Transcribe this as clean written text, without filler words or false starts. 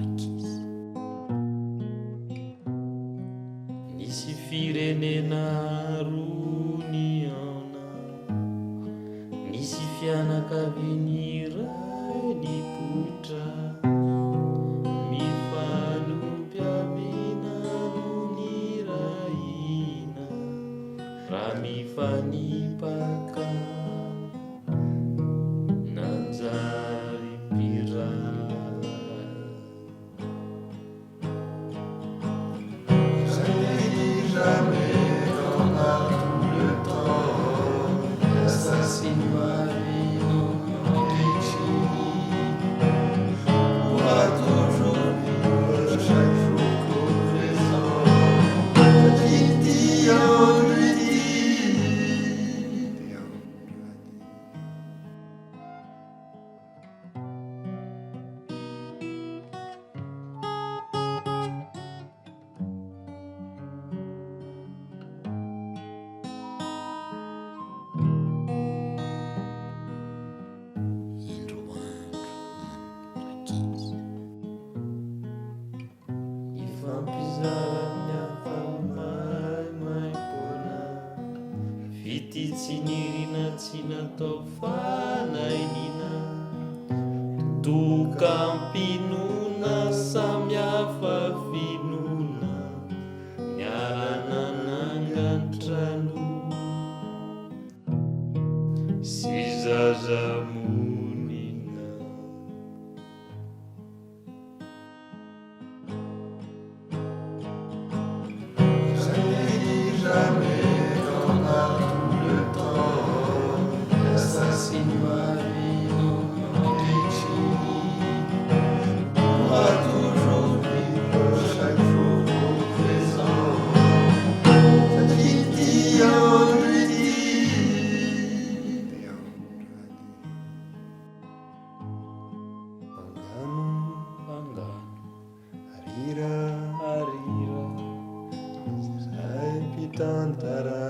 rakizy. Nisy firenena roa niaona, nisy fianakaviany iray nipoitra, mifanompiaviana no nirahina, raha mifanipaka nanjary mpiray. Assassine Marie, non pourra toujours vivre chaque jour qu'au présent. Il dit, on lui dit, et on lui a dit. Ifampizara amin'ny hafa-maimaimpona, vity tsy nirina tsy natao fanahiniana, dokam-pinoana samy hafa finoana, niarana nangan-trano sy zaza monina. Jamais qu'on a tout le temps, assassine Marie, non pourra toujours vivre chaque jour au présent. Il dit, on lui dit, et on lui a dit. Angano, Arira, arira, sai pitantara.